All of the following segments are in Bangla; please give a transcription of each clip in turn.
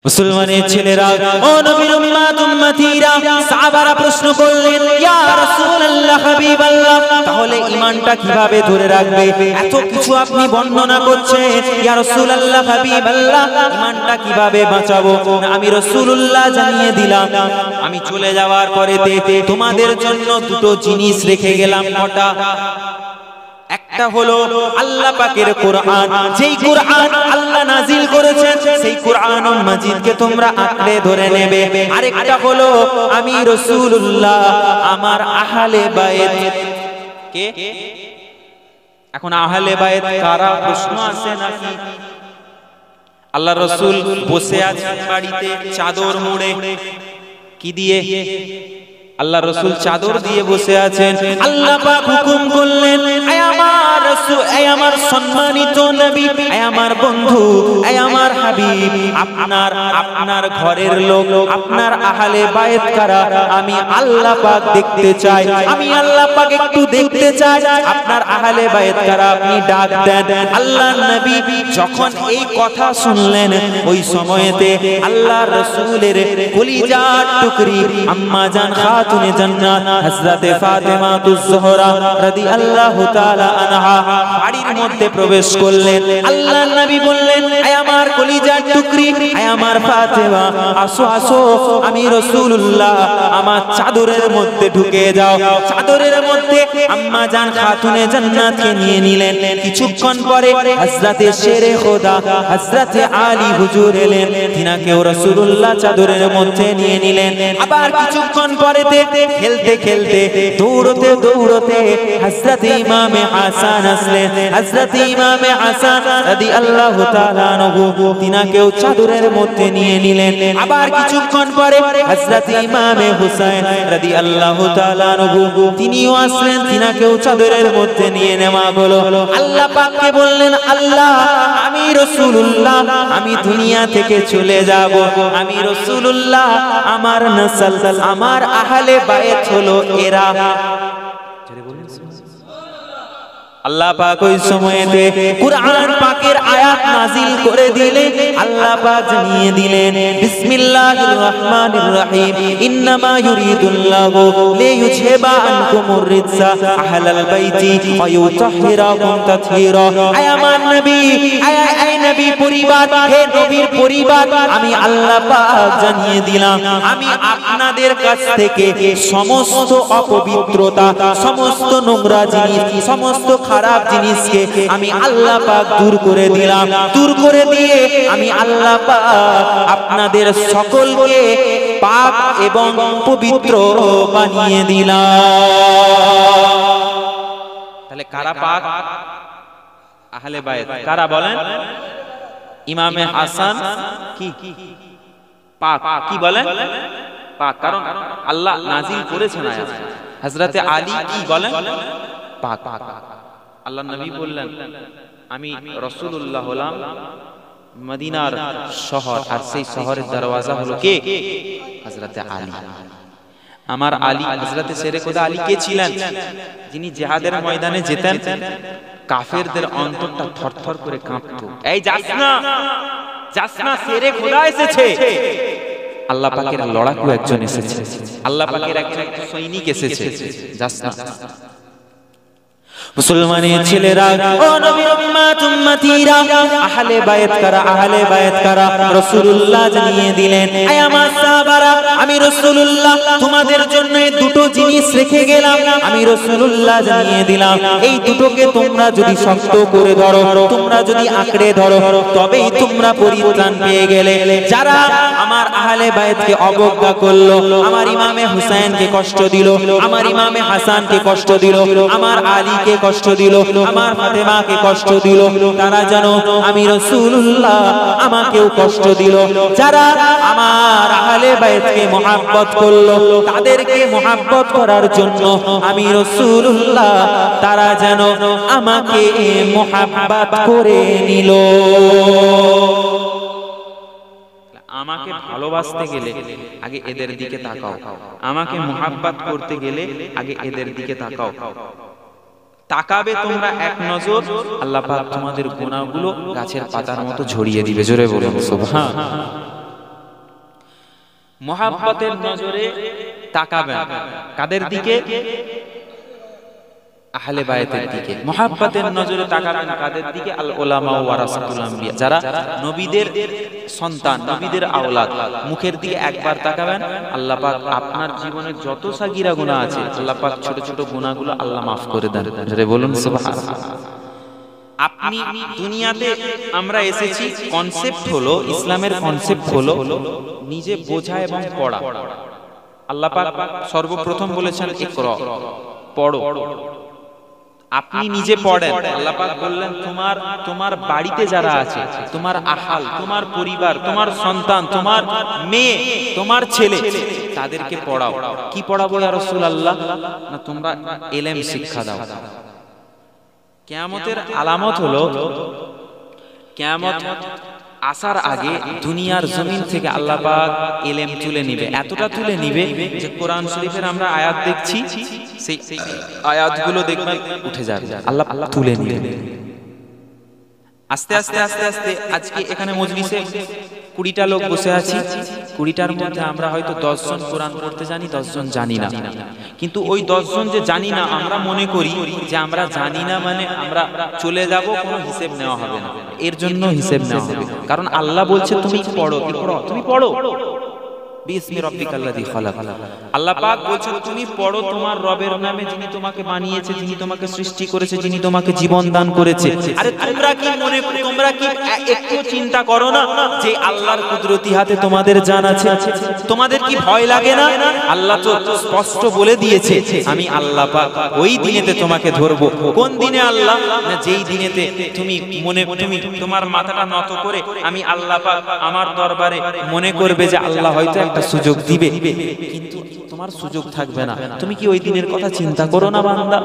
মুসলমানের ছেলেরা ও নবীর উম্মত উম্মতিরা সাহাবারা প্রশ্ন করলেন, ইয়া রাসূলুল্লাহ হাবিবাল্লাহ, তাহলে ঈমানটা কিভাবে ধরে রাখবে? এত কিছু আপনি বর্ণনা করছেন, ইয়া রাসূলুল্লাহ হাবিবাল্লাহ, ঈমানটা কিভাবে বাঁচাবো? আমি রাসূলুল্লাহ জানিয়ে দিলাম, আমি চলে যাওয়ার পরেতে তোমাদের জন্য দুটো জিনিস রেখে গেলাম। কটা? একটা হলো আল্লাহ পাকের কোরআন, যেই কোরআন আল্লাহ নাজিল করেছেন সেই কোরআন মাজিদকে তোমরা আঁকড়ে ধরে নেবে। আরেকটা হলো আমি রাসূলুল্লাহ আমার আহলে বায়ত। কে? এখন আহলে বায়ত কারা? প্রশ্ন আছে নাকি? আল্লাহ রাসূল বসে আছেন বাড়িতে চাদর মুড়ে। কি দিয়ে? আল্লাহ রাসূল চাদর দিয়ে বসে আছেন। আল্লাহ পাক হুকুম করলেন, আয় আমার রাসূল, আয় আমার সম্মানিত নবী, আয় আমার বন্ধু, আয় আমার হাবিব, আপনার ঘরের লোক, আপনার আহলে বায়ত কারা? আমি আল্লাহ পাক দেখতে চাই, আমি আল্লাহ পাক একটু দেখতে চাই আপনার আহলে বায়ত কারা, আপনি ডাক দেন। আল্লাহর নবী যখন এই কথা শুনলেন, ওই সময়তে আল্লাহর রাসূলের কলিজার টুকরি আম্মা জান খাতুনে জান্নাত হযরতে ফাতেমা তুজ-জোহরা রাদিয়াল্লাহু তাআলা আনহা বাড়ির মধ্যে প্রবেশ করলেন। আল্লাহর নবী বললেন, আয় আমার কলিজার টুকরি, আয় আমার ফাতেমা, আসো আসো, আমি রাসূলুল্লাহ, আমার চাদরের মধ্যে ঢুকে যাও। চাদরের মধ্যে আম্মা জান খাতুনে জান্নাতকে নিয়ে নিলেন। কিছুক্ষণ পরে হযরতে শেরে খোদা হযরতে আলী হুজুর এলেন, তিনাকেও রাসূলুল্লাহ চাদরের মধ্যে নিয়ে নিলেন। আবার কিছুক্ষণ পরেতে খেলতে খেলতে দৌড়তে দৌড়তে হযরত ইমামে হাসান আসলেন। হযরত ইমামে হাসান রাদিয়াল্লাহু তাআলা আনহু তিনাকেও চাদরের মধ্যে নিয়ে নিলেন। আবার কিছুক্ষণ পরে হযরত ইমামে হুসাইন রাদিয়াল্লাহু তাআলা আনহু তিনিও আসলেন, তিনাকেও চাদরের মধ্যে নিয়ে নেওয়া হলো। আল্লাহ পাককে বললেন, আল্লাহ, আমি রাসূলুল্লাহ, আমি দুনিয়া থেকে চলে যাব, আমি রাসূলুল্লাহ, আমার নসল, আমার আহলে বায়ত হলো এরা। আল্লাহ পাক ওই সময়তে কুরআন পাকের আয়াত নাজিল করে দিলেন। আল্লাহ পাক জানিয়ে দিলেন, বিসমিল্লাহির রহমানির রহিম, ইন্নামা ইউরিদুল্লাহু লিইউযহিবা আনকুমুর রিজসা আহলাল বাইতি ওয়া ইউতাহহিরাকুম তাতহীরা। আয় আমার নবী, আয় নবী পরিবার, হে নবীর পরিবার, আমি আল্লাহ পাক জানিয়ে দিলাম, আমি আপনাদের কাছ থেকে সমস্ত অপবিত্রতা, সমস্ত নোংরা জিনিস, সমস্ত খারাপ জিনিসকে আমি আল্লাহ পাক দূর করে দিলাম। দূর করে দিয়ে আমি আল্লাহ পাক আপনাদের সকলকে পাক এবং পবিত্র বানিয়ে দিলাম। তাহলে কারা পাক? আহলে বায়ত। কারা বলেন? ইমামে হাসান কি পাক? কি বলেন? পাক, কারণ আল্লাহ নাজিল করেছেন আয়াত। হযরতে আলী কি বলেন? পাক। আল্লাহ নবী বললেন, আমি রাসূলুল্লাহ হলাম মদিনার শহর, আর সেই শহরের দরওয়াজা হলো কে? হযরতে আলী। আমার আলী, হযরতে শেরে খোদা আলী কে ছিলেন? যিনি জিহাদের ময়দানে যেতেন, কাফেরদের অন্তরটা থরথর করে কাঁপতো। এই যাস না, যাস না, শেরে খোদা এসেছে। আল্লাহ পাকের লড়াকু একজন এসেছে, আল্লাহ পাকের একজন সৈনিক এসেছে, যাস না। মুসলমানের ছেলেরা ও নবীর উম্মত উম্মতিরা, আহলে বায়ত কারা? আহলে বায়ত কারা? রাসূলুল্লাহ জানিয়ে দিলেন, আয় আমার সাহাবারা, আমি রাসূলুল্লাহ তোমাদের জন্য দুটো জিনিস রেখে গেলাম, আমি রাসূলুল্লাহ জানিয়ে দিলাম, এই দুটোকে তোমরা যদি শক্ত করে ধরো, তোমরা যদি আঁকড়ে ধরো, তবেই তোমরা পরিত্রাণ পেয়ে গেলে। যারা আমার আহলে বায়তকে অবজ্ঞা করলো, আমার ইমামে হুসাইনকে কষ্ট দিল, আমার ইমামে হাসানকে কষ্ট দিল, আমার আলীকে কষ্ট দিল, আমার ফাতেমাকে কষ্ট দিল, তারা জানো আমি রাসূলুল্লাহ আমাকেও কষ্ট দিল। যারা আমার আহলে বায়তকে মুহাব্বত করলো, তাদেরকে মুহাব্বত করার জন্য আমি রাসূলুল্লাহ, তারা যেন আমাকে মুহাব্বত করে নিল। আমাকে ভালোবাসতে গেলে আগে এদের দিকে তাকাও, আমাকে মুহাব্বত করতে গেলে আগে এদের দিকে তাকাও। তাকাবে তোমরা এক নজর, আল্লাহ পাক তোমাদের গুনাহগুলো গাছের পাতার মতো ঝরিয়ে দিবে। জোরে বলুন সুবহান। মুহাব্বতের নজরে তাকাবেন কাদের দিকে? আহলে বায়তের দিকে। মুহাব্বতের নজরে তাকাবেন কাদের দিকে? আল উলামা ওয়ারাসাতুল আম্বিয়া, যারা নবীদের সন্তান, নবীদের আওলাদ। মুখের দিকে একবার তাকাবেন, আল্লাহ পাক আপনার জীবনে যত সাগীরা গুনাহ আছে, আল্লাহ পাক ছোট ছোট গুনাহগুলো আল্লাহ মাফ করে দেন। জোরে বলুন সুবহানাল্লাহ। আপনি দুনিয়াতে আমরা এসেছি, কনসেপ্ট হলো, ইসলামের কনসেপ্ট হলো নিজে বোঝা এবং পড়া। আল্লাহ পাক সর্বপ্রথম বলেছেন ইকরা, পড়ো। আপনি নিজে পড়েন। আল্লাহ পাক বললেন তোমার বাড়িতে যারা আছে, তোমার আহাল, তোমার পরিবার, তোমার সন্তান, তোমার মেয়ে, তোমার ছেলে, তাদেরকে পড়াও। কি পড়াবো ইয়া রাসূলুল্লাহ? না তোমরা ইলম শিক্ষা দাও। কিয়ামতের আলামত হলো, কিয়ামত আসার আগে দুনিয়ার জমিন থেকে আল্লাহ পাক ইলম তুলে নিবে, এতটা তুলে নিবে যে কোরআন শরীফের আমরা আয়াত দেখছি, সেই আয়াতগুলো দেখবেন উঠে যাবে, আল্লাহ তুলে নিবে। আস্তে আস্তে আস্তে আস্তে আজকে এখানে মজলিসে 20টা লোক বসে আছি, 20টার মধ্যে আমরা হয়তো 10 জন কোরআন পড়তে জানি, 10 জন জানি না। কিন্তু ওই 10 জন যে জানি না, আমরা মনে করি যে আমরা জানি না মানে আমরা চলে যাব, কোনো হিসেব নেওয়া হবে না। এর জন্য হিসেব নেওয়া হবে, কারণ আল্লাহ বলছে তুমি পড়ো, তুমি পড়ো। বিসমি রাব্বিকাল্লাযী খালাক। আল্লাহ পাক বলছেন তুমি পড়ো তোমার রবের নামে, যিনি তোমাকে বানিয়েছে, যিনি তোমাকে সৃষ্টি করেছে, যিনি তোমাকে জীবন দান করেছে। আরে তোমরা কি একটু চিন্তা করো না যে আল্লাহর কুদরতি হাতে তোমাদের জান আছে? তোমাদের কি ভয় লাগে না? আল্লাহ তো স্পষ্ট বলে দিয়েছে, আমি আল্লাহ পাক ওই দিনেতে তোমাকে ধরবো। কোন দিনে আল্লাহ? না যেই দিনেতে তুমি তোমার মাথাটা নত করে আমি আল্লাহ পাক আমার দরবারে মনে করবে যে আল্লাহ হয়তো একটা সুযোগ দিবে, কিন্তু তোমার সুযোগ থাকবে না। তুমি কি ওই দিনের কথা চিন্তা করো না বান্দা?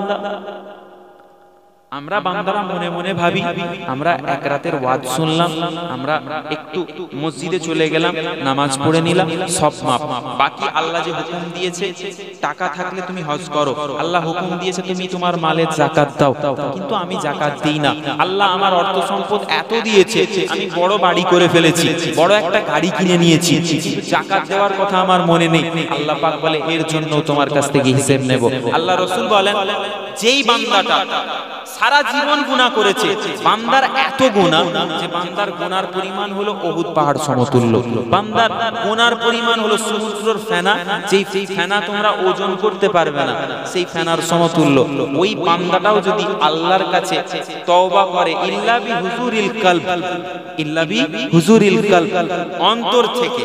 আমরা বান্দারা মনে মনে ভাবি আমরা এক রাতের ওয়াজ শুনলাম, আমরা একটু মসজিদে চলে গেলাম, নামাজ পড়ে নিলাম, সব মাপ। বাকি আল্লাহ যে হুকুম দিয়েছে টাকা থাকলে তুমি হজ করো, আল্লাহ হুকুম দিয়েছে তুমি তোমার মালের যাকাত দাও, কিন্তু আমি যাকাত দেই না। আল্লাহ আমার অর্থ সম্পদ এত দিয়েছে, আমি বড় বাড়ি করে ফেলেছি, বড় একটা গাড়ি কিনে নিয়েছি, কিন্তু যাকাত দেওয়ার কথা আমার মনে নেই। আল্লাহ পাক বলে এর জন্য তোমার কাছ থেকে হিসেব নেব। আল্লাহ রাসূল বলেন যেই বান্দাটা সারা জীবন গুনাহ করেছে, বান্দার এত গুনাহ যে বান্দার গুনার পরিমাণ হলো উহুদ পাহাড় সমতুল্য, বান্দার গুনার পরিমাণ হলো সমুদ্রের ফেনা, যেই ফেনা তোমরা ওজন করতে পারবে না, সেই ফেনার সমতুল্য। ওই বান্দাটাও যদি আল্লাহর কাছে তওবা করে, ইল্লা বি হুজুরিল কলব, ইল্লা বি হুজুরিল কলব, অন্তর থেকে।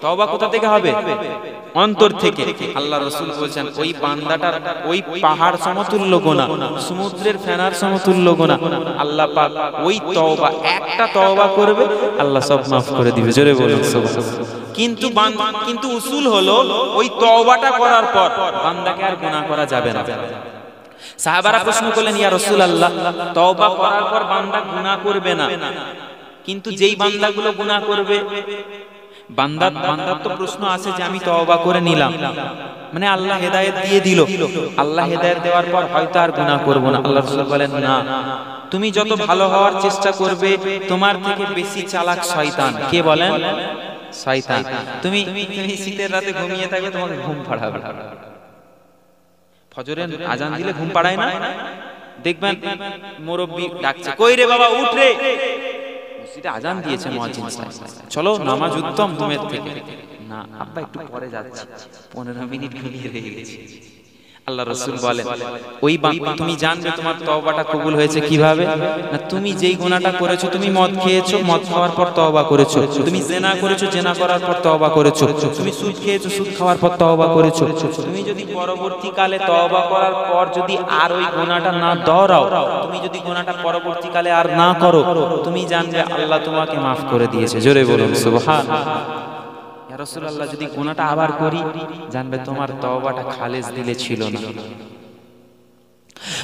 তওবা কোথা থেকে হবে? অন্তর থেকে। আল্লাহ রাসূল বলেছেন ওই বান্দাটার ওই পাহাড় সমতুল্য গুনাহ, সমুদ্রের ফেনার সমতুল্য গুনাহ, আল্লাহ পাক ওই তওবা, একটা তওবা করবে আল্লাহ সব মাফ করে দিবে। জোরে বলুন সুবহানাল্লাহ। কিন্তু উসুল হলো ওই তওবাটা করার পর বান্দাকে আর গুনাহ করা যাবে না। সাহাবারা প্রশ্ন করলেন ইয়া রাসূলুল্লাহ, তওবা করার পর বান্দা গুনাহ করবে না, কিন্তু যেই বান্দাগুলো গুনাহ করবে, বান্দার তো প্রশ্ন আছে যে আমি তওবা করে নিলাম, মানে আল্লাহ হেদায়েত দিয়ে দিল, আল্লাহ হেদায়েত দেওয়ার পর হয়তো আর গুনাহ করব না। আল্লাহ রাসূল বলেন না, তুমি যত ভালো হওয়ার চেষ্টা করবে তোমার থেকে বেশি চালাক শয়তান। কে বলেন? শয়তান। তুমি শীতের রাতে ঘুমিয়ে থাকবে, তোমাকে ঘুম পাড়াবে। ফজরের আজান দিলে ঘুম পাড়ায় না? দেখবেন মুরব্বি ডাকছে, কই রে বাবা উঠ রে, মসজিদে আজান দিয়েছে মুয়াজ্জিন সাহেব, চলো নামাজ উত্তম ঘুমের থেকে। না আব্বা একটু পরে যাচ্ছি, 15 মিনিট ঘুমিয়ে রয়ে গেছি। আল্লাহ রাসূল বলেন ওই তুমি জানবে তোমার তওবাটা কবুল হয়েছে কিভাবে? না তুমি যেই গুনাহটা করেছো, তুমি মদ খেয়েছো, মদ খাওয়ার পর তওবা করেছো, তুমি জিনা করেছো, জিনা করার পর তওবা করেছো, তুমি সুদ খেয়েছো, সুদ খাওয়ার পর তওবা করেছো, তুমি যদি পরবর্তীকালে তওবা করার পর যদি আর ওই গুনাহটা না দহরাও, তুমি যদি গুনাহটা পরবর্তীকালে আর না করো, তুমি জানবে আল্লাহ তোমাকে মাফ করে দিয়েছে। জোরে বলুন সুবহানাল্লাহ। ইয়া রাসূলুল্লাহ যদি গুনাহটা আবার করি, জানবে তোমার তওবাটা খালেস দিলে ছিল না।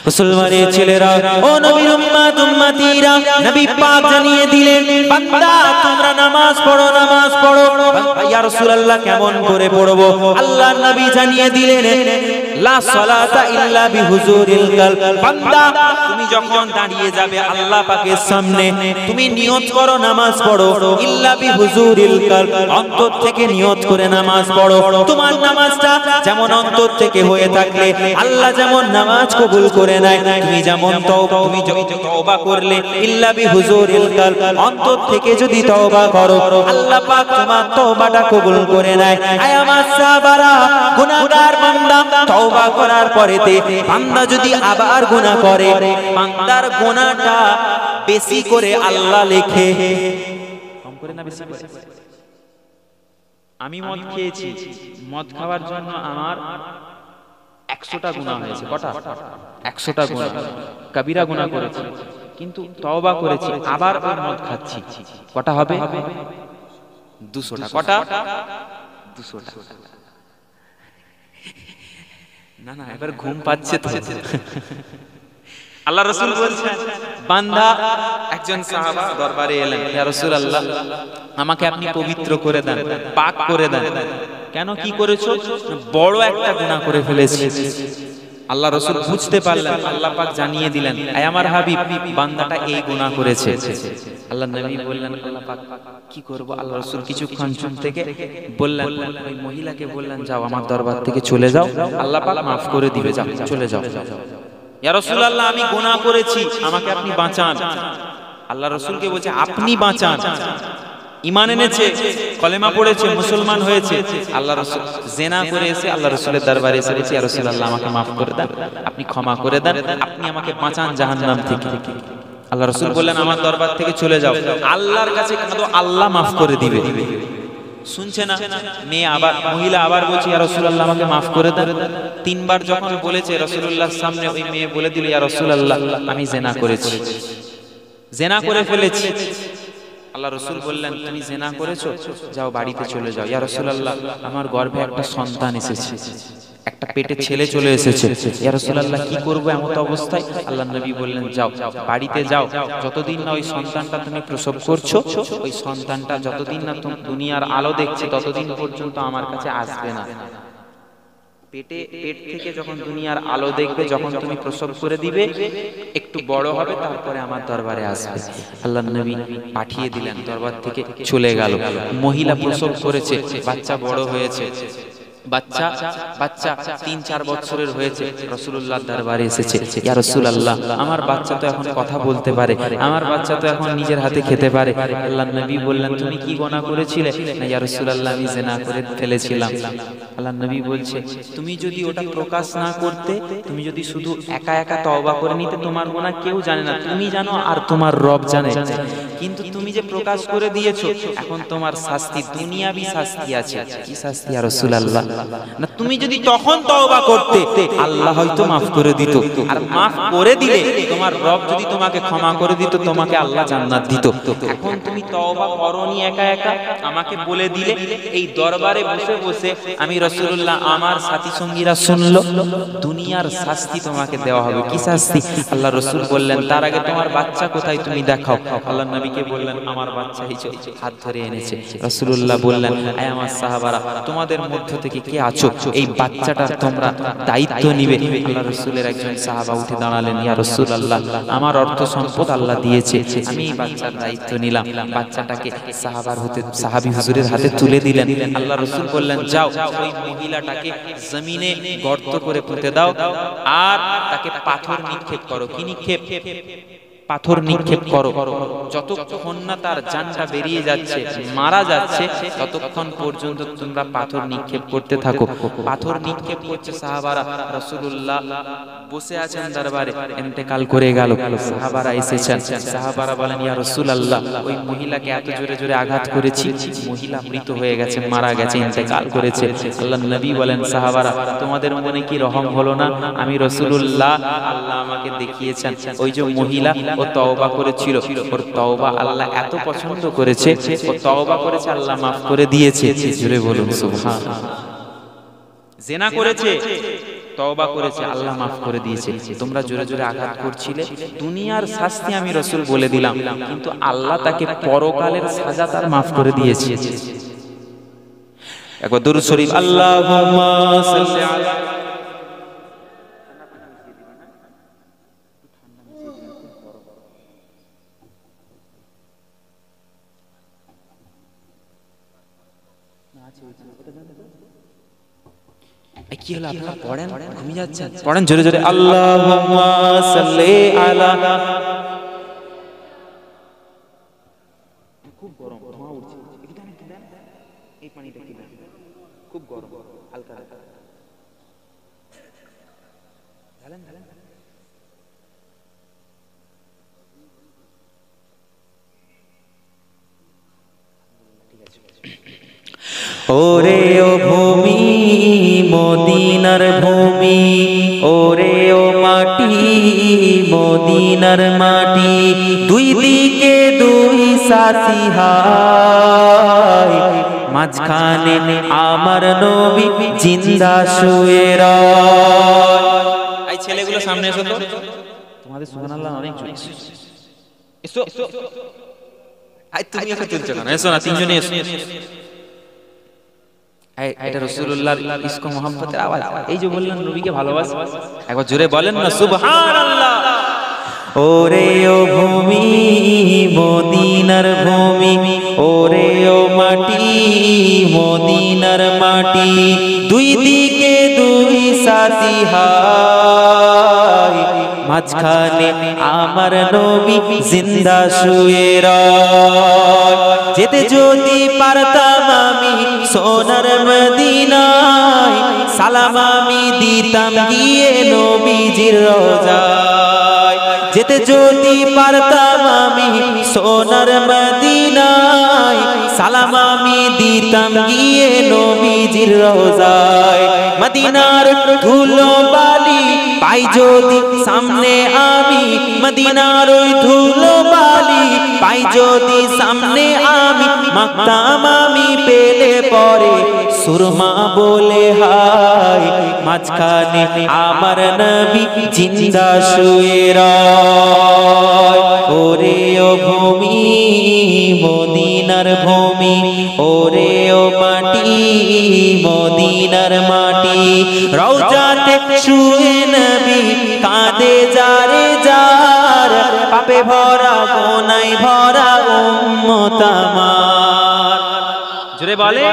মুসলমানের ছেলেরা, ও নবীর উম্মত উম্মতিরা, নবী পাক জানিয়ে দিলেন বান্দা তোমরা নামাজ পড়ো, নামাজ পড়ো। ইয়া রাসূলুল্লাহ কেমন করে পড়বো? আল্লাহর নবী জানিয়ে দিলেন লা সালাতা ইল্লা বিহুজুরিল কলব। বান্দা তুমি যখন দাঁড়িয়ে যাবে আল্লাহ পাকের সামনে, তুমি নিয়ত করো নামাজ পড়ো, ইল্লা বিহুজুরিল কলব, অন্তর থেকে নিয়ত করে নামাজ পড়ো। তোমার নামাজটা যেমন অন্তর থেকে হয়ে থাকলে আল্লাহ যেমন নামাজ কবুল করে নেয়, তুমি যেমন তুমি তওবা করলে ইল্লা বিহুজুরিল কলব, অন্তর থেকে যদি তওবা করো আল্লাহ পাক তোমার তওবাটা কবুল করে নেয়। আয় আমার সাহাবারা, গুনাহগার বান্দা তওবা করার পরেতে বান্দা যদি আবার গুনাহ করে, বান্দার গুনাহটা বেশি করে আল্লাহ লেখে, কম করে না বেশি করে? আমি মদ খেয়েছি, মদ খাওয়ার জন্য আমার 100টা গুনাহ হয়েছে। কটা? 100টা গুনাহ, কবিরা গুনাহ করেছি, কিন্তু তওবা করেছি, আবার ওই মদ খাচ্ছি, কটা হবে? 200টা। কটা? 200টা। না না, এবার ঘুম পাচ্ছে তো। আল্লাহ রাসূল বলছেন, বান্দা, একজন সাহাবা দরবারে এলেন, ইয়া রাসূলুল্লাহ আমাকে আপনি পবিত্র করে দেন, পাক করে দেন। কেন, কি করেছো? বড় একটা গুনাহ করে ফেলেছি। আল্লাহ রাসূল বুঝতে পারলেন, আল্লাহ পাক জানিয়ে দিলেন, আয় আমার হাবিব, বান্দাটা এই গুনাহ করেছে। আল্লাহ নবী বললেন, আল্লাহ পাক কি করব? আল্লাহ রাসূল কিছুক্ষণ চুপ থেকে বললেন, ওই মহিলাকে বললেন, যাও আমার দরবার থেকে চলে যাও, আল্লাহ পাক maaf করে দিবে, যাও চলে যাও। ইয়া রাসূলুল্লাহ আমি গুনাহ করেছি, আমাকে আপনি বাঁচান। আল্লাহ রাসূলকে বলছে, আপনি বাঁচান। ঈমান এনেছে, কলেমা পড়েছে, মুসলমান হয়েছে, আল্লাহ রাসূল জিনা করে এসে আল্লাহ রাসূলের দরবারে এসে বলছে, ইয়া রাসূলুল্লাহ আমাকে maaf করে দেন, আপনি ক্ষমা করে দেন, আপনি আমাকে বাঁচান জাহান্নাম থেকে। আল্লাহ রাসূল বললেন, আমার দরবার থেকে চলে যাও, আল্লাহর কাছে কাঁদো, আল্লাহ maaf করে দিবে। শুনছে না মেয়ে, আবার মহিলা আবার বলছে, ইয়া রাসূলুল্লাহ আমাকে maaf করে দেন। তিনবার যখন বলেছে, রাসূলুল্লাহর সামনে ওই মেয়ে বলে দিল, ইয়া রাসূলুল্লাহ আমি জিনা করেছি, জিনা করে ফেলেছি। আল্লাহ রাসূল বললেন, তুমি জিনা করেছো, যাও বাড়িতে চলে যাও। ইয়া রাসূলুল্লাহ আমার গর্ভে একটা সন্তান এসেছে, একটা পেটে ছেলে চলে এসেছে, ইয়া রাসূলুল্লাহ কি করব এমন অবস্থায়? আল্লাহ নবী বললেন, যাও বাড়িতে যাও, যতদিন না ওই সন্তানটা তুমি প্রসব করছো, ওই সন্তানটা যতদিন না তুমি দুনিয়ার আলো দেখছে ততদিন পর্যন্ত আমার কাছে আসবে না। পেট থেকে যখন দুনিয়ার আলো দেখবে, যখন তুমি প্রসব করে দিবে, একটু বড় হবে, তারপরে আমার দরবারে আসবে। আল্লাহ নবী পাঠিয়ে দিলেন, দরবার থেকে চলে গেল। মহিলা প্রসব করেছে, বাচ্চা বড় হয়েছে, বাচ্চা 3-4 বছরের হয়েছে, রাসূলুল্লাহর দরবারে এসেছে, ইয়া রাসূলুল্লাহ আমার বাচ্চা তো এখন কথা বলতে পারে, আমার বাচ্চা তো এখন নিজের হাতে খেতে পারে। আল্লাহ নবী বললেন, তুমি কি গুনাহ করেছিলে? না ইয়া রাসূলুল্লাহ আমি জিনা করে ফেলেছিলাম। আল্লাহ নবী বলছে, তুমি যদি ওটা প্রকাশ না করতে, তুমি যদি শুধু একা একা তওবা করে নিতে, তোমার গুনাহ কেউ জানে না, তুমি জানো আর তোমার রব জানে। কিন্তু তুমি যে প্রকাশ করে দিয়েছো, এখন তোমার শাস্তি, দুনিয়াবি শাস্তি আছে। কি শাস্তি ইয়া রাসূলুল্লাহ? না তুমি যদি তখন তওবা করতে, আল্লাহ হয়তো maaf করে দিত, আর maaf করে দিলে তোমার রব যদি তোমাকে ক্ষমা করে দিত, তোমাকে আল্লাহ জান্নাত দিত। এখন তুমি তওবা করনি একা একা, আমাকে বলে দিলে, এই দরবারে বসে বসে আমি রাসূলুল্লাহ আমার সাথী সঙ্গীরা শুনলো, দুনিয়ার শাস্তি তোমাকে দেওয়া হবে। কি শাস্তি? আল্লাহ রাসূল বললেন, তার আগে তোমার বাচ্চা কোথায় তুমি দেখাও। আল্লাহ নবীকে বললেন, আমার বাচ্চা এই হাত ধরে এনেছে। রাসূলুল্লাহ বললেন, আয় আমার সাহাবারা, তোমাদের মধ্য থেকে কে আছো, এই বাচ্চাটার তোমরা দায়িত্ব নিবে। আল্লাহ রাসূলের একজন সাহাবা উঠে দাঁড়ালেন, ইয়া রাসূলুল্লাহ আমার অর্থ সম্পদ আল্লাহ দিয়েছে, আমি এই বাচ্চার দায়িত্ব নিলাম। বাচ্চাটাকে সাহাবী হুজুরের হাতে তুলে দিলেন। আল্লাহ রাসূল বললেন, যাও ওই মহিলাটাকে জমিনে গর্ত করে পুঁতে দাও, আর তাকে পাথর নিক্ষেপ করো। কি নিক্ষেপ? পাথর নিক্ষেপ করো। যতক্ষণ না তার জানটা বেরিয়ে যাচ্ছে, মারা যাচ্ছে, ততক্ষণ পর্যন্ত তোমরা পাথর নিক্ষেপ করতে থাকো। পাথর নিক্ষেপ করছে সাহাবারা। রাসূলুল্লাহ বসে আছেন দরবারে, ইন্তেকাল করে গেল। সাহাবারা এসেছেন, সাহাবারা বলেন, ইয়া রাসূলুল্লাহ ওই মহিলাকে এত জোরে জোরে আঘাত করেছি, মহিলা মৃত হয়ে গেছে, মারা গেছে, ইন্তেকাল করেছে। আল্লাহ নবী বলেন, সাহাবারা তোমাদের মনে কি রহম হলো না? আমি রাসূলুল্লাহ, আল্লাহ আমাকে দেখিয়েছেন ওই যে মহিলা, ও তওবা করেছিল, ওর তওবা আল্লাহ এত পছন্দ করেছে, ও তওবা করেছে, আল্লাহ maaf করে দিয়েছে। জোরে বলুন সুবহানাল্লাহ। জিনা করেছে, তওবা করেছে, আল্লাহ maaf করে দিয়েছে। তোমরা জোরে জোরে আঘাত করছিলে, দুনিয়ার শাস্তি আমি রাসূল বলে দিলাম, কিন্তু আল্লাহ তাকে পরকালের সাজা তার maaf করে দিয়েছে। একবার দুরূদ শরীফ, আল্লাহুম্মা সাল্লি আলা কি হলো আপনারা পড়েন, ঘুমিয়ে যাচ্ছেন? পড়েন জোরে জোরে, আল্লাহুম্মা সাল্লি আলা। খুব গরম, ধোঁয়া উঠছে, এই পানিটা কি দেন, খুব গরম, হালকা হালকা ঢালেন ঢালেন। ওরে ও ভূমি মদিনার ভূমি, ওরে ও মাটি মদিনার মাটি, দুই দিকে দুই সাথী হায়, মাঝখানে আমার নবী জিন্দা শুয়ে রয়। এই ছেলেগুলো সামনে এসো তো, তোমাদের সুবহানাল্লাহ অনেক জোরে। এসো আই, তুমি ওকে তুলছো না, এসো না, তিনজনে এসো। এটা রাসূলুল্লাহর ইশক মোহাম্মতের আওয়াজ। এই যে বললেন নবীকে ভালোবাসে, একবার জোরে বলেন না সুবহানাল্লাহ। ওরে ও ভূমি মদিনার ভূমি, ওরে ও মাটি মদিনার মাটি, দুই দিকে দুই সাথী হায়, মাঝখানে আমার নবী জিন্দা শুয়ে রয়। যেতে যদি পারতাম আমি সোনার মদিনায়, সালাম আমি দিতাম গিয়ে নবীজির রোজায়। যেতে যদি পারতাম আমি সোনার মদিনায়, সালাম আমি দিতাম গিয়ে নবীজির রোজায়। মদিনার ধুলো বালি পাই যদি সামনে আমি, মদিনার ওই ধুলো বালি পাই যদি সামনে আমি, মাখতাম আমি পেলে পরে সুরমা বলে হায়, মাঝখানে আমার নবী জিন্দা শুয়ে রয়। ওরে ও ভূমি মদিনার ভূমি, ওরে ও মাটি মদিনার মাটি, রওজাতে শুয়ে নবী কাঁদে যারে যার, পাপে ভরা গোনায় ভরা উম্মত আমার। জোরে বলে,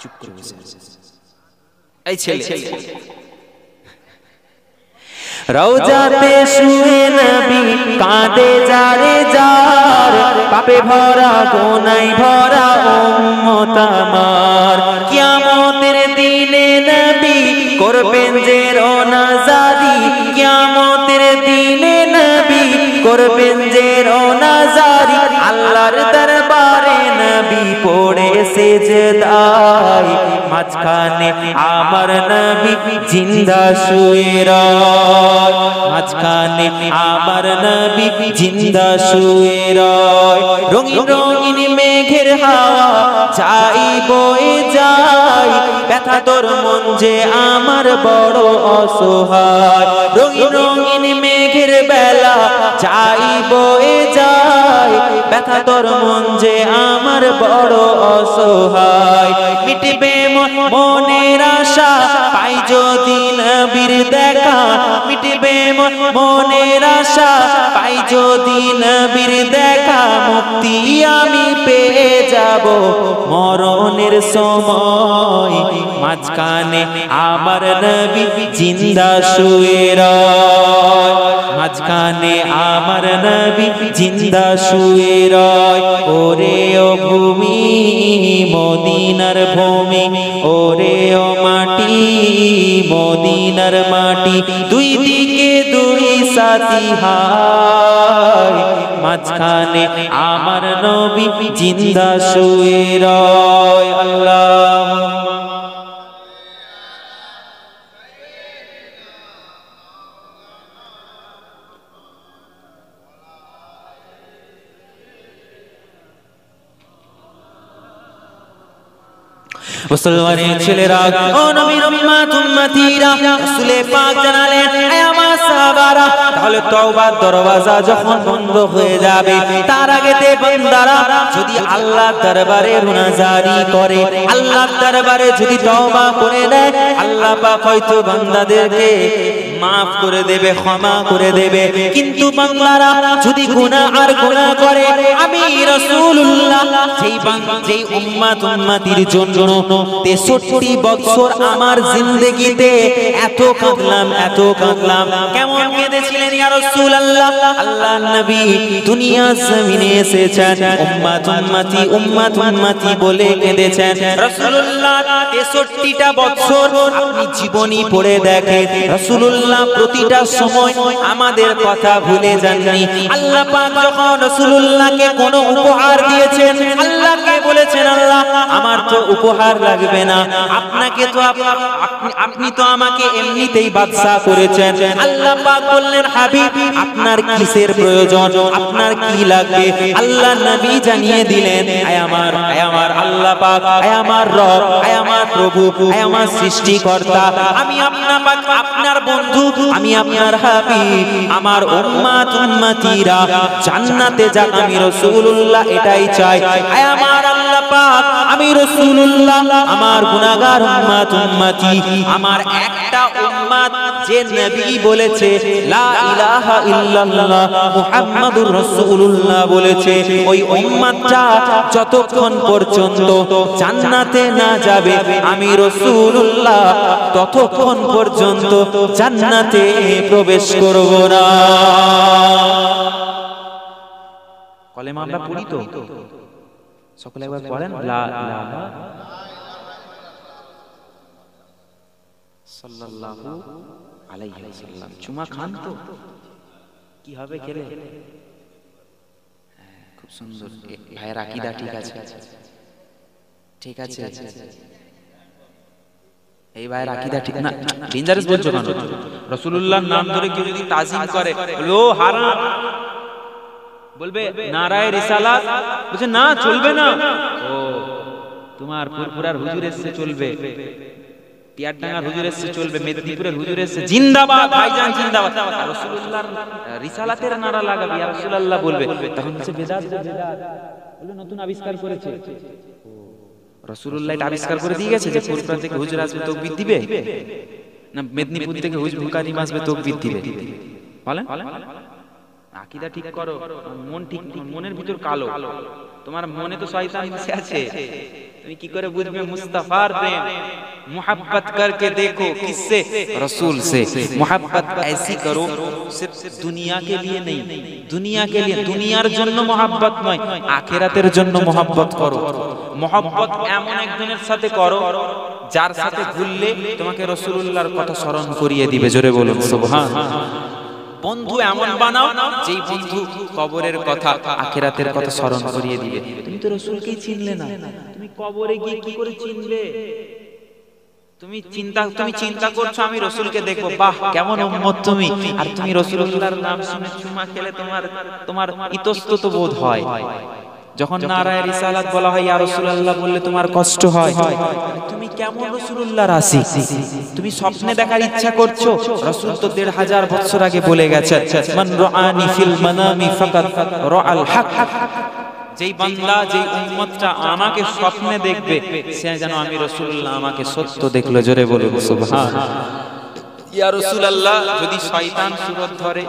চুপ করে বসে এই ছেলে। রওজাতে শুয়ে নবী কাঁদে যারে যার, পাপে ভরা গোনায় ভরা উম্মত আমার। কিয়ামতের দিনে নবী করবেন যে রোনাজারি, কিয়ামতের দিনে নবী করবেন যে রোনাজারি, আল্লাহর দরবারে নবী পড়ে সেজদায়, মাঝখানে আমার নবী জিন্দা শুয়ে রয়, মাঝখানে আমার নবী জিন্দা শুয়ে রয়। রঙিন রঙিন মেঘের হাওয়া যাই বয়ে যায়, ব্যথা তোর মন যে আমার বড় অসহায়। রঙিন রঙিন মেঘের বেলা যাই বয়ে যায়, ব্যথা তোর মন যে আমার বড় অসহায়। মিটবে মনের আশা পাই যদি নবীর দেখা, মিটবে মনের আশা পাই যদি নবীর দেখা, মুক্তি আমি পেয়ে যাব মরণের সময়, মাঝখানে আমার নবী জিন্দা শুয়ে রয়, মাঝখানে আমার নবী জিন্দা শুয়ে রয়। ওরে ও ভূমি মদিনার ভূমি, ওরে ও মাটি মদিনার মাটি, দুই দিকে দুই সাথী হায়, মাঝখানে আমার নবী জিন্দা শুয়ে রয়। আল্লাহ মুসলমানের ছেলেরা ও নবীর উম্মত উম্মতিরা, রাসূল পাক জানালেন হে আমার সাহাবারা, তাহলে তওবার দরওয়াজা যখন বন্ধ হয়ে যাবে, তার আগেতে বান্দারা যদি আল্লাহর দরবারে মুনাজারি করে, আল্লাহর দরবারে যদি তওবা করে নেয়, আল্লাহ পাক হয়তো বান্দাদেরকে মাফ করে দেবে, ক্ষমা করে দেবে। কিন্তু বান্দারা যদি গুনাহ আর গুনাহ করে, আমি রাসূলুল্লাহ যেই উম্মতির জন্য 63 বছর আমার জিন্দেগিতে এত কাঁদলাম। কেমন কেঁদেছিলেন ইয়া রাসূলুল্লাহ? আল্লাহর নবী দুনিয়া জমিনে এসেছেন, উম্মতি বলে কেঁদেছেন। রাসূলুল্লাহ 63টা বছর আপনি জীবনী পড়ে দেখেন, রাসূলুল্লাহ প্রতিটা সময় আমাদের কথা ভুলে যাননি। আল্লাহ পাক যখন রাসূলুল্লাহকে কোনো উপহার দিয়েছেন, আল্লাহকে বলেছেন, আল্লাহ আমার তো উপহার লাগবে না, আপনাকে তো আপনি তো আমাকে এমনিতেই বাদশা করেছেন। আল্লাহ পাক বললেন, হাবিব আপনার কিসের প্রয়োজন, আপনার কি লাগবে? আল্লাহ নবী জানিয়ে দিলেন, আয় আমার আল্লাহ পাক, আয় আমার রব, আয় আমার প্রভু, আয় আমার সৃষ্টিকর্তা, আমি আপনার বন্ধু, আমি আপনার হাবিব, আমার উম্মতিরা জান্নাতে যাক, আমি রাসূলুল্লাহ এটাই চাই। আয় আমার আল্লাহ পাক, আমি রাসূলুল্লাহ আমার গুনাহগার উম্মতি, আমার একটা উম্মত যে নবী বলেছে লা ইলাহা ইল্লাল্লাহ মুহাম্মাদুর রাসূলুল্লাহ বলেছে, ওই উম্মতটা যতক্ষণ পর্যন্ত জান্নাতে না যাবে, আমি রাসূলুল্লাহ ততক্ষণ পর্যন্ত জান্নাতে প্রবেশ করব না। কলেমা আমরা পড়ি তো, সকলে একবার পড়েন, লা ইলাহা সাল্লাল্লাহু আলাইহি ওয়াসাল্লাম। চুমা খান তো কি হবে খেলে? খুব সুন্দর ভাইয়ের আকীদা ঠিক আছে, ঠিক আছে, এই ভাইয়ের আকীদা ঠিক না। ডেঞ্জারাস বলছো কেন? রাসূলুল্লাহর নাম ধরে কেউ যদি তাজিম করে, বলবে ও হারাম, বলবে নারায়ে রিসালাত, বলছে না চলবে না। ও তোমার ফুরফুরার হুজুর এসে চলবে, টিয়ারডাঙ্গার হুজুর এসে চলবে, মেদিনীপুরের হুজুর এসে জিন্দাবাদ ভাইজান জিন্দাবাদ, রাসূলুল্লাহর রিসালাতের নারা লাগাবি, ইয়া রাসূলুল্লাহ বলবে, তখন সে বেদাত বলে নতুন আবিষ্কার করেছে। রাসূলুল্লাহ এটা আবিষ্কার করে দিয়ে গেছে যে ফুরফুরা থেকে হুজুর আসবে তাকবীর দিবে, না মেদিনীপুর থেকে হুজুর কারিম আসবে তাকবীর দিবে? বলেন আকীদা ঠিক করো, মন ঠিক, মনের ভিতর কালো, তোমার মনে তো শয়তান মিশে আছে, তুমি কি করে বুঝবে মুস্তাফার প্রেম? मोहब्बत करके देखो किससे? रसूल से। मोहब्बत ऐसी करो सिर्फ दुनिया के लिए नहीं, दुनिया के लिए दुनियार জন্য मोहब्बत নয়, আখিরাতের জন্য मोहब्बत করো। मोहब्बत এমন একজনের সাথে করো যার সাথে ঘুরলে তোমাকে রাসূলুল্লাহর কথা স্মরণ করিয়ে দিবে। জোরে বলুন সুবহানাল্লাহ। বন্ধু এমন বানাও যেই বন্ধু কবরের কথা, আখিরাতের কথা স্মরণ করিয়ে দিবে। তুমি তো রাসূলকেই চিনলে না, তুমি কবরে গিয়ে কি করে চিনবে? তুমি চিন্তা করছো আমি রাসূলকে দেখবো, বাহ কেমন উম্মত তুমি, আর তুমি রাসূলুল্লাহর নাম শুনে চুমা খেলে তোমার ইতস্তত বোধ হয়। যখন নারায়ে রিসালাত বলা হয় ইয়া রাসূলুল্লাহ বললে তোমার কষ্ট হয়। তুমি কেমন রাসূলুল্লাহর আশিক? তুমি স্বপ্নে দেখার ইচ্ছা করছো? রাসূল তো ১৫০০ বছর আগে বলে গেছেন, মান রাআনি ফিল মানামি ফাকাদ রাআল হক। যেই বান্দা, যেই উম্মতটা আমাকে স্বপ্নে দেখবে, সে যেন আমি রাসূলুল্লাহ আমাকে সত্য দেখলো। জোরে বলুন সুবহানাল্লাহ। ইয়া রাসূলুল্লাহ যদি শয়তান সুরত ধরে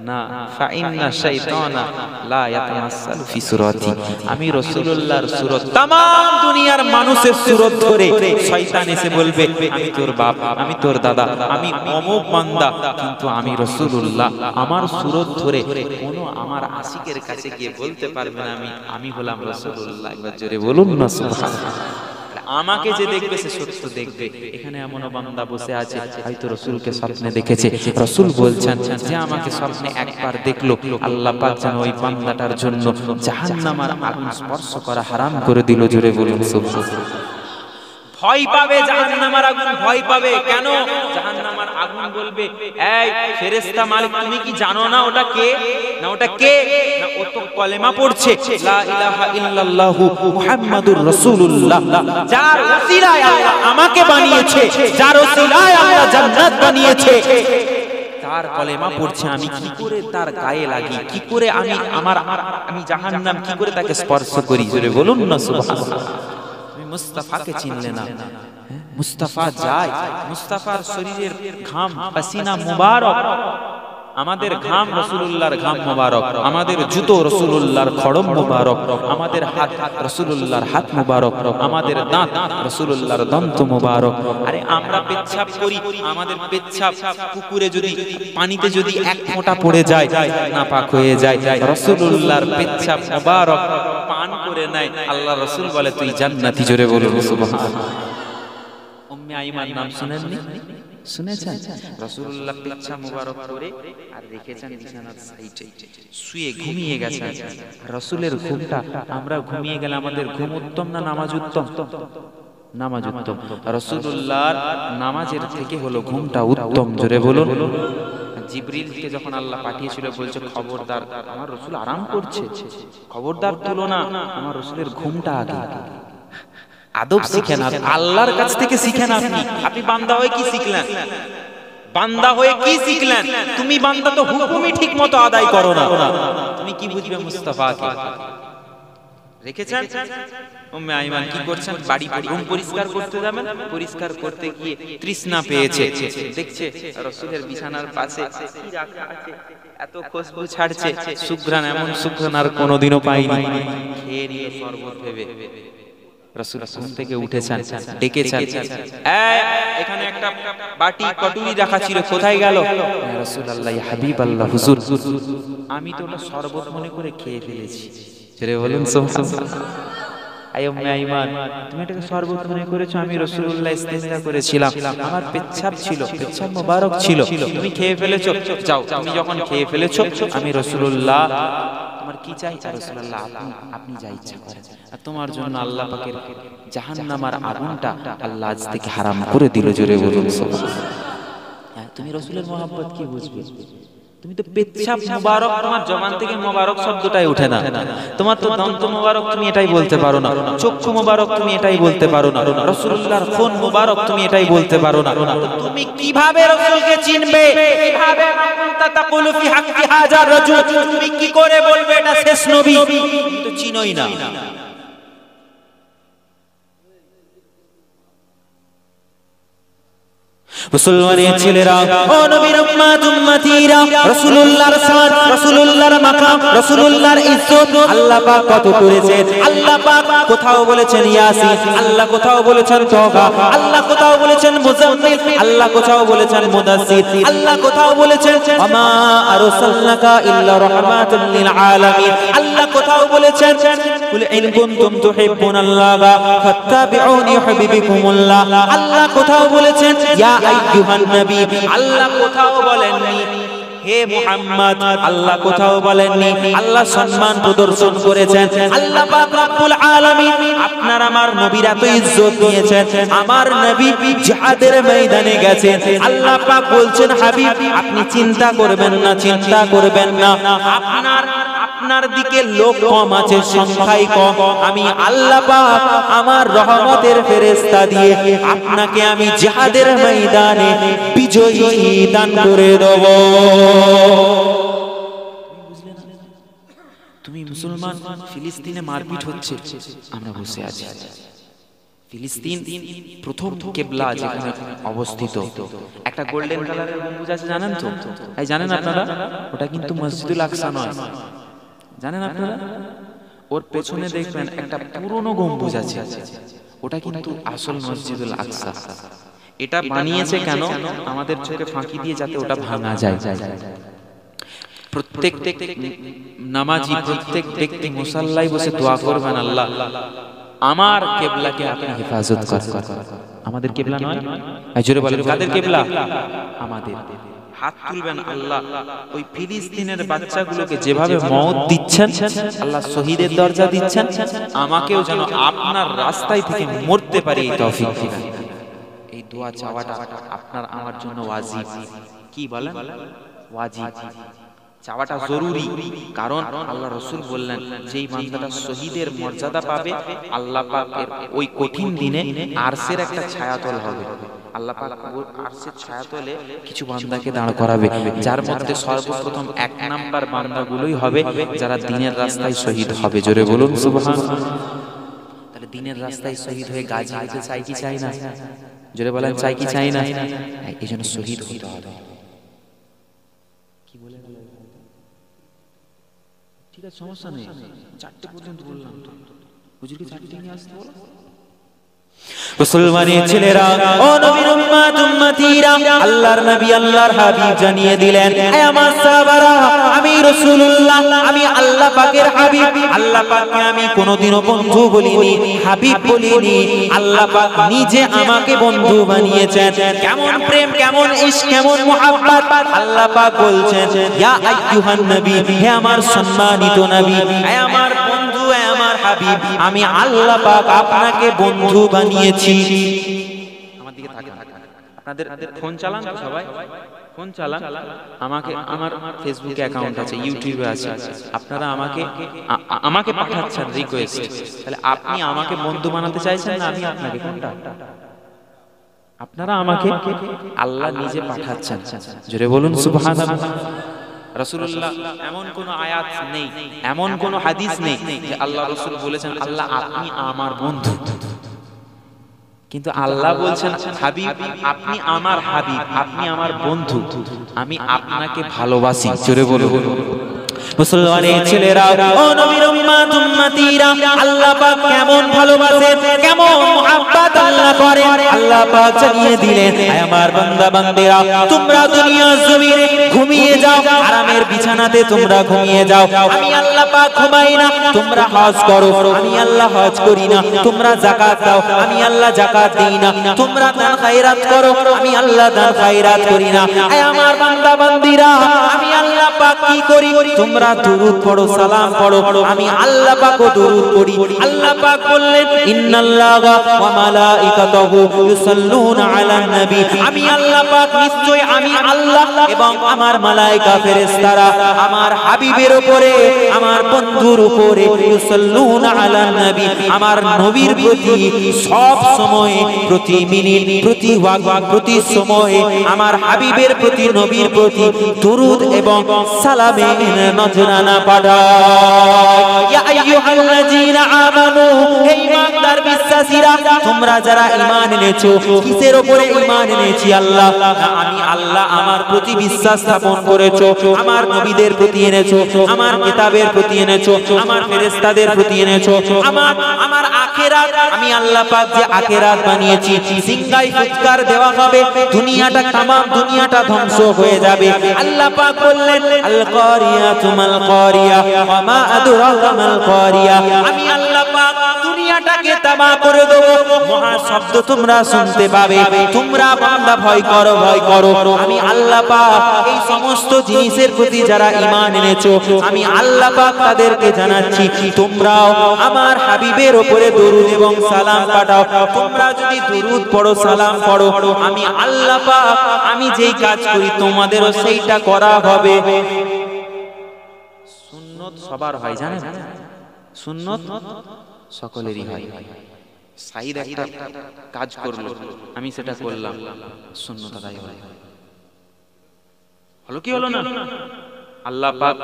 না, ফাইন্না শাইতানা লা ইয়াতামাসসালু ফি সুরাতি, আমি রাসূলুল্লাহর সুরত तमाम দুনিয়ার মানুষের সুরত ধরে শয়তান এসে বলবে আমি তোর বাপ, আমি তোর দাদা, আমি অমুক বান্দা, কিন্তু আমি রাসূলুল্লাহ আমার সুরত ধরে কোনো আমার আশিকের কাছে গিয়ে বলতে পারবে না আমি হলাম রাসূলুল্লাহ। একবার জোরে বলুন না সুবহানাল্লাহ। আমাকে যে দেখবে সে সত্য দেখবে। এখানে এমন বান্দা বসে আছে হয়তো রাসূলকে স্বপ্নে দেখেছে, রাসূল বলছেন যে আমাকে স্বপ্নে একবার দেখলো, আল্লাহ পাক যেন ওই বান্দাটার জন্য জাহান্নামের আগুন স্পর্শ করা হারাম করে দিল। জোরে বলুন সুবহানাল্লাহ। ভয় পাবে জাহান্নামের আগুন, ভয় পাবে কেন? জাহান্নামের আগুন বলবে এই ফেরেশতা মালিক তুমি কি জানো না ওটা কে? না ওটা কে? না ও তো কলেমা পড়ছে লা ইলাহা ইল্লাল্লাহু মুহাম্মাদুর রাসূলুল্লাহ, যার ওসিলায় আল্লাহ আমাকে বানিয়েছে, যার ওসিলায় আল্লাহ জান্নাত বানিয়েছে, তার কলেমা পড়ছে। আমি কি করে তার গায়ে লাগি, কি করে আমি জাহান্নাম কি করে তাকে স্পর্শ করি? জোরে বলুন না সুবহানাল্লাহ। মুস্তাফাকে চিনলে না, মুস্তাফা যায়, মুস্তাফার শরীরের ঘাম পাসিনা মুবারক, আমাদের ঘাম রাসূলুল্লাহর ঘাম মুবারক, আমাদের জুতো রাসূলুল্লাহর খড়ম মুবারক, আমাদের হাত রাসূলুল্লাহর হাত মুবারক, আমাদের দাঁত রাসূলুল্লাহর দন্ত মুবারক। আরে আমরা পেচ্ছাব করি, আমাদের পেচ্ছাব পুকুরে যদি পানিতে যদি এক ফোঁটা পড়ে যায় নাপাক হয়ে যায়, রাসূলুল্লাহর পেচ্ছাব মুবারক পান করে নেয়, আল্লাহ রাসূল বলে তুই জান্নাতি। জোরে বলুন সুবহানাল্লাহ। উম্মে আইমান নাম শুনেননি? শুনেছেন? রাসূলুল্লাহ পেচ্ছাব মুবারক করে আর রেখেছেন বিছানার সাইডে, শুয়ে ঘুমিয়ে গেছেন। রাসূলের ঘুমটা, আমরা ঘুমিয়ে গেলে আমাদের ঘুম উত্তম না নামাজ উত্তম? নামাজ উত্তম। রাসূলুল্লাহর নামাজের থেকে হলো ঘুমটা উত্তম। জোরে বলুন। জিবরিলকে যখন আল্লাহ পাঠিয়েছিল বলছে খবরদার আমার রাসূল আরাম করছে, খবরদার তুলো না, আমার রাসূলের ঘুমটা আগে। আদব শিখেন, আল্লাহর কাছ থেকে শিখেন। আপনি বান্দা হয়ে কি শিখলেন? বান্দা হয়ে কি শিখলেন? তুমি বান্দা তো হুকুমই ঠিক মতো আদায় করো না, তুমি কি বুঝবে মুস্তাফাকে? রেখেছেন? উম্মে আইমান কি করছেন? বাড়ি রুম পরিষ্কার করতে যাবেন, পরিষ্কার করতে গিয়ে তৃষ্ণা পেয়েছে, দেখছে রাসূলের বিছানার পাশে কি রাখা আছে, এত খুশবু ছাড়ছে, সুঘ্রাণ, এমন সুঘ্রাণ আর কোনোদিনও পাইনি। খেয়ে নিয়ে শরবত ভেবে রাসূল ঘুম থেকে উঠেছেন, ডেকেছেন, এখানে একটা বাটি কটুরি রাখা ছিল, কোথায় গেল? ইয়া রাসূলুল্লাহ, ইয়া হাবিবাল্লাহ, হুজুর আমি তো ওটা শরবত মনে করে খেয়ে ফেলেছি। ছেড়ে বলুন সুবহানাল্লাহ। উম্মে আইমান, তুমি এটাকে শরবত মনে করেছো, আমি রাসূলুল্লাহ ইস্তেঞ্জা করেছিলাম, আমার পেচ্ছাব ছিল, পেচ্ছাব মোবারক ছিল, তুমি খেয়ে ফেলেছো। যাও, তুমি যখন খেয়ে ফেলেছো আমি রাসূলুল্লাহ, তোমার কি চাই? রাসূলুল্লাহ আপনি যা ইচ্ছা করেন। আর তোমার জন্য আল্লাহ পাকের জাহান্নামের আগুনটা আল্লাহ আজ থেকে হারাম করে দিল। জোরে বলুন সুবহানাল্লাহ। তুমি রাসূলের মহব্বত কি বুঝবে? তুমি তো পেচ্ছাব মোবারক, তোমার জবান থেকে মোবারক শব্দটাই ওঠে না। তোমার তো দন্ত মোবারক, তুমি এটাই বলতে পারো না। চক্ষু মোবারক, তুমি এটাই বলতে পারো না। রাসূলুল্লাহর খুন মোবারক, তুমি এটাই বলতে পারো না। তুমি কিভাবে রাসূলকে চিনবে? কিভাবে মাকুনতা তাকুলু ফি হাক্কি হাযার রাজুল, তুমি কি করে বলবে এটা শেষ নবী? তুমি তো চিনোই না। মুসলমানের ছেলেরা, ও নবীর উম্মত উম্মতিরা, রাসূলুল্লাহর শান, রাসূলুল্লাহর মাকাম, রাসূলুল্লাহর ইজ্জত আল্লাহ পাক কত করেছেন। আল্লাহ পাক কোথাও বলেছেন ইয়াসিন, আল্লাহ কোথাও বলেছেন তওবা, আল্লাহ কোথাও বলেছেন মুজাম্মিল, আল্লাহ কোথাও বলেছেন মুদাসসির, আল্লাহ কোথাও বলেছেন ওয়ামা আরসালনাকা ইল্লা রাহমাতাল লিল আলামিন, আল্লাহ কোথাও বলেছেন কুল ইন কুনতুম তুহিব্বুনাল্লাহ ফাত্তাবিউনি ইউহিব্বুকুমুল্লাহ, আল্লাহ কোথাও বলেছেন ইয়া আইয়ুহান নবী, আল্লাহ কোথাও বলেননি হে মুহাম্মদ, আল্লাহ কোথাও বলেননি। আল্লাহ সম্মান প্রদর্শন করেছেন। আল্লাহ পাক রব্বুল আলামিন আপনার আমার নবীর এত ইজ্জত দিয়েছেন। আমার নবী জিহাদের ময়দানে গেছেন, আল্লাহ পাক বলছেন হাবিব আপনি চিন্তা করবেন না, চিন্তা করবেন না, আপনার দিকে লোক কম আছে, সংখ্যায় কম, আমি আল্লাহ পাক আমার রহমতের ফেরেশতা দিয়ে আপনাকে আমি জিহাদের ময়দানে বিজয়ী দান করে দেব। তুমি মুসলমান, ফিলিস্তিনে মারপিট হচ্ছে, আমরা বসে আছি। ফিলিস্তিন প্রথম কিবলা যেখানে অবস্থিত, একটা গোল্ডেন কালারের গম্বুজ আছে, জানেন তো? এই জানেন আপনারা? ওটা কিন্তু মসজিদুল আকসা নয়, জানেন আপনারা? ওর পেছনে দেখবেন একটা পুরনো গম্বুজ আছে, ওটা কিন্তু আসল মসজিদুল আকসা। এটা বানিয়েছে কেন? আমাদের চোখে ফাঁকি দিয়ে, যাতে ওটা ভাঙা যায়। প্রত্যেক নামাজি, প্রত্যেক ব্যক্তি মুসাল্লায় বসে দোয়া করবেন, আল্লাহ আমার কিবলাকে আপনি হেফাজত করেন। আমাদের কিবলা নয়, জোরে বলেন কাদের কিবলা? আমাদের। হাত তুলবেন, আল্লাহ ওই ফিলিস্তিনের বাচ্চাগুলোকে যেভাবে মওত দিচ্ছেন, আল্লাহ শহীদের দরজা দিচ্ছেন, আমাকেও যেন আপনার রাস্তায় থেকে মরতে পারি এই তৌফিক দিন। এই দোয়া চাওয়াটা আপনার আমার জন্য ওয়াজিব। কি বলেন? ওয়াজিব চাওয়াটা জরুরি। কারণ আল্লাহ রাসূল বললেন যেই বান্দাটা শহীদের মর্যাদা পাবে, আল্লাহ পাকের ওই কঠিন দিনে আরশের একটা ছায়াতল হবে। আল্লাহ পাক আরশের ছায়াতলে কিছু বান্দাকে দাঁড় করাবে, যার মধ্যে সর্বপ্রথম 1 নাম্বার বান্দাগুলোই হবে যারা দ্বীনের রাস্তায় শহীদ হবে। জোরে বলুন সুবহানাল্লাহ। তাহলে দিনের রাস্তায় শহীদ হয়ে গাজী হতে চাই কি চাই না? জোরে বলেন চাই কি চাই না? এই জন্য শহীদ হতে হবে। কি বলে গেল? ঠিক আছে, সমস্যা নেই, 4টে পর্যন্ত বললাম তো, হুজুরকে 4টে নিয়ে আসতে বলো। মুসলমানের ছেলেরা, ও নবীর উম্মত উম্মতিরা, আল্লাহর নবী আল্লাহর হাবিব জানিয়ে দিলেন, হে আমার সাহাবারা, আমি রাসূলুল্লাহ, আমি আল্লাহ পাকের হাবিব। আল্লাহ পাককে আমি কোনোদিনও বন্ধু বলিনি, হাবিব বলিনি। আল্লাহ পাক নিজে আমাকে বন্ধু বানিয়েছেন। কেমন প্রেম, কেমন ইশক, কেমন মুহাব্বত! আল্লাহ পাক বলছেন, ইয়া আইয়ুহান নবী, হে আমার সম্মানিত নবী, হে আমার বন্ধু, হে আমার হাবিব, আমি আল্লাহ পাক আপনাকে বন্ধু বানিয়েছি। আমার দিকে তাকান। আপনাদের ফোন চালান তো সবাই? ফোন চালান। আমাকে, আমার ফেসবুকে অ্যাকাউন্ট আছে, ইউটিউবে আছে, আপনারা আমাকে পাঠাচ্ছেন রিকোয়েস্ট। তাহলে আপনি আমাকে বন্ধু বানাতে চাইছেন না আমি আপনাকে? কোনটা? আপনারা আমাকে, আল্লাহ নিজে পাঠাচ্ছেন। জোরে বলুন সুবহানাল্লাহ। রাসূলুল্লাহ, এমন কোন আয়াত নেই, এমন কোন হাদিস নেই যে আল্লাহ রাসূল বলেছেন আল্লাহ আপনি আমার বন্ধু। কিন্তু আল্লাহ বলছেন হাবিব আপনি আমার হাবিব, আপনি আমার বন্ধু, আমি আপনাকে ভালোবাসি। জোরে বলুন। মুসলমানের ছেলেরা, ও নবীর উম্মত উম্মতিরা, আল্লাহ পাক কেমন ভালোবাসেন, কেমন মুহাব্বত আল্লাহ করেন, আল্লাহ পাক জানিয়ে দিলেন, হে আমার বান্দা বান্দিরা, তোমরা দুনিয়ার জমিনে ঘুমিয়ে যাও, আরামের বিছানাতে তোমরা ঘুমিয়ে যাও। আমি আল্লাহ পাক ঘুমাই না, তোমরা হজ করো, আমি আল্লাহ হজ করি না। তোমরা যাকাত দাও, আমি আল্লাহ যাকাত দেই না। তোমরা দান খায়রাত করো, আমি আল্লাহ দান খায়রাত করি না। হে আমার বান্দা বান্দিরা, আমি আল্লাহ পাক কি করি? তোমরা দুরূদ পড়ো, সালাম পড়ো, আমি আল্লাহ পাকও দুরূদ পড়ি। আল্লাহ পাক বললেন, ইন্নাল্লাহা ওয়া মালাইকাতাহু ইউসাল্লুনা আলান নবী, আমি আল্লাহ পাক নিশ্চয় আমি আল্লাহ এবং আমার মালায়েকা ফেরেশতারা আমার হাবিবের উপরে, আমার বন্ধুর উপরে, ইউসাল্লুনা আলান নবী, আমার নবীর প্রতি সব সময়, প্রতি মিনিট, প্রতি ওয়াক্ত, প্রতি সময়ে আমার হাবিবের প্রতি, নবীর প্রতি দুরূদ এবং সালামের নজরানা পাঠায়। ইয়া আইয়ুহাল্লাযীনা আমানু, হে ঈমানদার বিশ্বাসীরা, তোমরা যারা ঈমান এনেছো, কিসের উপরে ঈমান এনেছি? আল্লাহ, আমি আল্লাহ আমার প্রতি বিশ্বাস স্থাপন করেছো, আমার নবীদের প্রতি এনেছো, আমার কিতাবের প্রতি এনেছো, আমার ফেরেশতাদের প্রতি এনেছো, আমার আখিরাত, আমি আল্লাহ পাক যে আখিরাত বানিয়েছি, সিংগাই ফুৎকার দেওয়া হবে, দুনিয়াটা, তামাম দুনিয়াটা ধ্বংস হয়ে যাবে। আল্লাহ পাক বললেন, আল কারিয়াতু মাল কারিয়া ওয়া মা আদরাকা মাল কারিয়া, আমি আল্লাহ পাক দুনিয়াটাকে তাবাহ করে দেব। মহা শব্দ তোমরা শুনতে পাবে, তোমরা বান্দা ভয় করো, ভয় করো। আমি আল্লাহ পাক এই সমস্ত জিনিসের প্রতি যারা ঈমান এনেছো, আমি আল্লাহ পাক তাদেরকে জানাচ্ছি, তোমরাও আমার হাবিবের উপরে দরুদ এবং সালাম পাঠাও। তোমরা যদি দরুদ পড়ো, সালাম পড়ো, আমি আল্লাহ পাক আমি যেই কাজ করি তোমাদেরও সেইটা করা হবে। সুন্নত সবার হয় জানেন, সুন্নত সকলেরই হয়। সাইদ একটা কাজ করলো, আমি সেটা করলাম, সুন্নত আদায় হয়। হলো কি হলো না? আল্লাহ পাক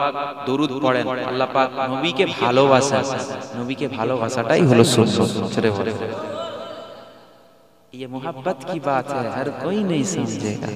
দরুদ পড়েন, আল্লাহ পাক নবীকে ভালোবাসেন, নবীকে ভালোবাসাটাই হলো সুন্নত। ছেড়ে বলে ये मोहब्बत की बात है, हर कोई नहीं समझेगा।